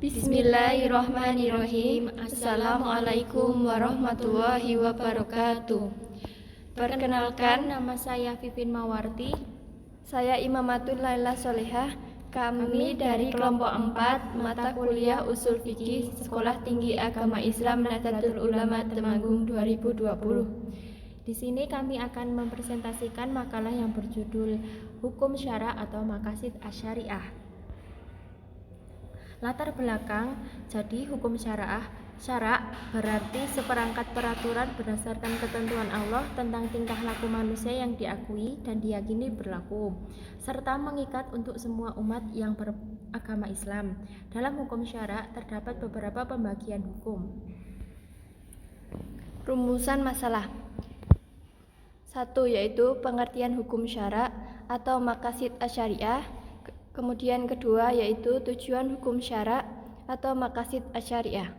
Bismillahirrahmanirrahim. Assalamualaikum warahmatullahi wabarakatuh. Perkenalkan, nama saya Vivin Mawarti. Saya Imamatul Laila Solehah. Kami dari kelompok 4 mata kuliah Usul Fikih Sekolah Tinggi Agama Islam Nahdlatul Ulama Temanggung 2020. Di sini kami akan mempresentasikan makalah yang berjudul Hukum Syara atau Maqasid Asy-Syariah. Latar belakang, jadi hukum syara berarti seperangkat peraturan berdasarkan ketentuan Allah tentang tingkah laku manusia yang diakui dan diyakini berlaku, serta mengikat untuk semua umat yang beragama Islam. Dalam hukum syara terdapat beberapa pembagian hukum. Rumusan masalah 1. Yaitu pengertian hukum syara atau maqasid asy-syariah. Kemudian kedua yaitu tujuan hukum syara atau maqasid asy-syariah.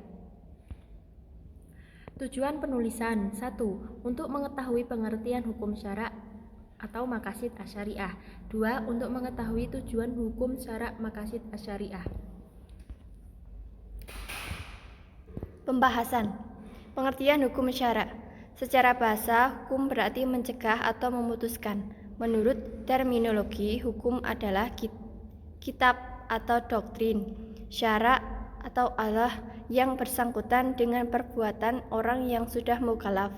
Tujuan penulisan 1. Untuk mengetahui pengertian hukum syara atau maqasid asy-syariah. 2. Untuk mengetahui tujuan hukum syara maqasid asy-syariah. Pembahasan. Pengertian hukum syara. Secara bahasa, hukum berarti mencegah atau memutuskan. Menurut terminologi, hukum adalah kitab atau doktrin, syara atau Allah yang bersangkutan dengan perbuatan orang yang sudah mukallaf.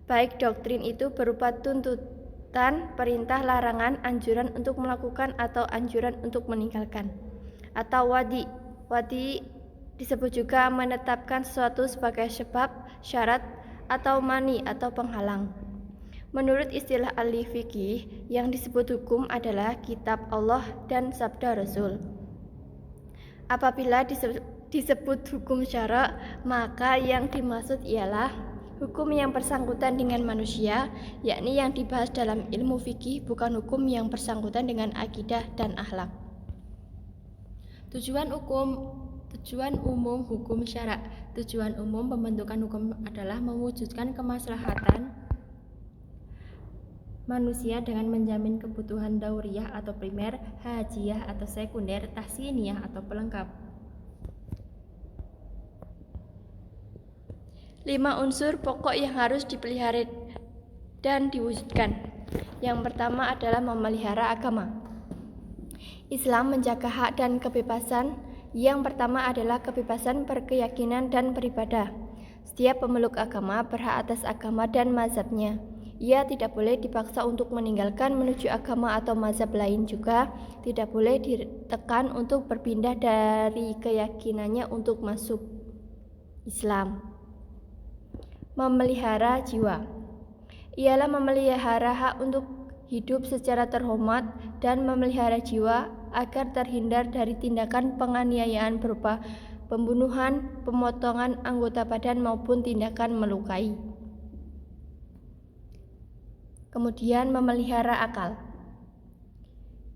Baik doktrin itu berupa tuntutan, perintah, larangan, anjuran untuk melakukan atau anjuran untuk meninggalkan. Atau wadi. Wadi disebut juga menetapkan sesuatu sebagai sebab, syarat, atau mani atau penghalang. Menurut istilah ahli fikih, yang disebut hukum adalah kitab Allah dan sabda Rasul. Apabila disebut hukum syara, maka yang dimaksud ialah hukum yang bersangkutan dengan manusia, yakni yang dibahas dalam ilmu fikih, bukan hukum yang bersangkutan dengan akidah dan akhlak. Tujuan umum hukum syara. Tujuan umum pembentukan hukum adalah mewujudkan kemaslahatan manusia dengan menjamin kebutuhan dauriyah atau primer, hajiyah atau sekunder, tahsiniyah atau pelengkap. 5 unsur pokok yang harus dipelihara dan diwujudkan. Yang pertama adalah memelihara agama. Islam menjaga hak dan kebebasan. Yang pertama adalah kebebasan berkeyakinan dan beribadah. Setiap pemeluk agama berhak atas agama dan mazhabnya. Ia tidak boleh dipaksa untuk meninggalkan menuju agama atau mazhab lain, juga tidak boleh ditekan untuk berpindah dari keyakinannya untuk masuk Islam. Memelihara jiwa ialah memelihara hak untuk hidup secara terhormat dan memelihara jiwa agar terhindar dari tindakan penganiayaan berupa pembunuhan, pemotongan anggota badan maupun tindakan melukai. Kemudian memelihara akal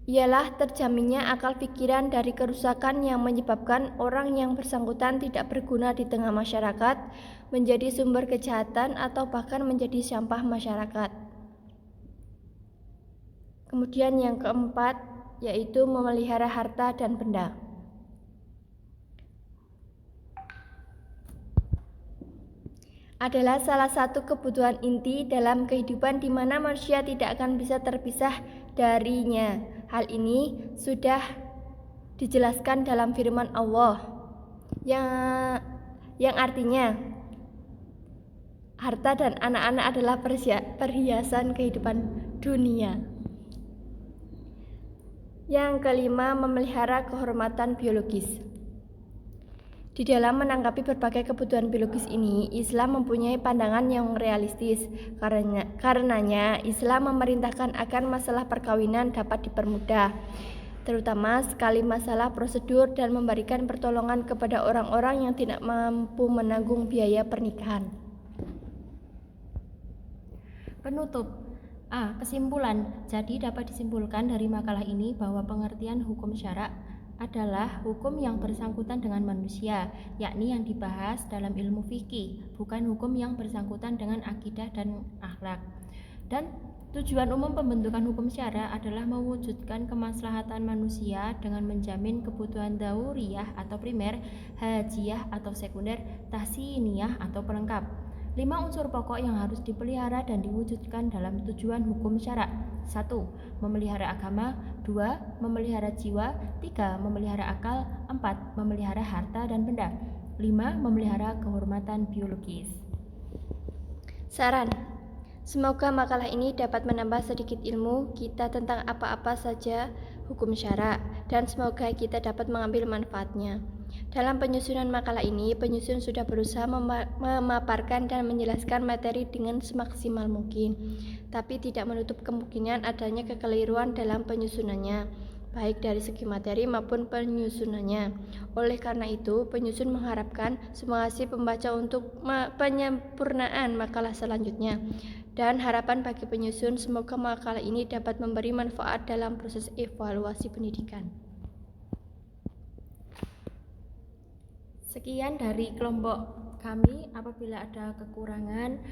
ialah terjaminnya akal pikiran dari kerusakan yang menyebabkan orang yang bersangkutan tidak berguna di tengah masyarakat, menjadi sumber kejahatan atau bahkan menjadi sampah masyarakat. Kemudian yang keempat yaitu memelihara harta dan benda. Adalah salah satu kebutuhan inti dalam kehidupan di mana manusia tidak akan bisa terpisah darinya. Hal ini sudah dijelaskan dalam firman Allah yang artinya harta dan anak-anak adalah perhiasan kehidupan dunia. Yang kelima, memelihara kehormatan biologis. Di dalam menanggapi berbagai kebutuhan biologis ini, Islam mempunyai pandangan yang realistis. Karenanya, Islam memerintahkan agar masalah perkawinan dapat dipermudah, terutama sekali masalah prosedur, dan memberikan pertolongan kepada orang-orang yang tidak mampu menanggung biaya pernikahan. Penutup. Kesimpulan. Jadi dapat disimpulkan dari makalah ini bahwa pengertian hukum syara adalah hukum yang bersangkutan dengan manusia, yakni yang dibahas dalam ilmu fikih, bukan hukum yang bersangkutan dengan akidah dan akhlak. Dan Tujuan umum pembentukan hukum syara adalah mewujudkan kemaslahatan manusia dengan menjamin kebutuhan dauriyah atau primer, hajiyah atau sekunder, tahsiniyah atau pelengkap. 5 unsur pokok yang harus dipelihara dan diwujudkan dalam tujuan hukum syara. 1. Memelihara agama. 2. Memelihara jiwa. 3. Memelihara akal. 4. Memelihara harta dan benda. 5. Memelihara kehormatan biologis. Saran. Semoga makalah ini dapat menambah sedikit ilmu kita tentang apa-apa saja hukum syara, dan semoga kita dapat mengambil manfaatnya. Dalam penyusunan makalah ini, penyusun sudah berusaha memaparkan dan menjelaskan materi dengan semaksimal mungkin, tapi tidak menutup kemungkinan adanya kekeliruan dalam penyusunannya, baik dari segi materi maupun penyusunannya. Oleh karena itu, penyusun mengharapkan semangat pembaca untuk penyempurnaan makalah selanjutnya. Dan harapan bagi penyusun, semoga makalah ini dapat memberi manfaat dalam proses evaluasi pendidikan. Sekian dari kelompok kami. Apabila ada kekurangan,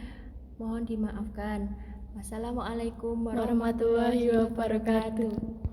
mohon dimaafkan. Wassalamualaikum warahmatullahi wabarakatuh.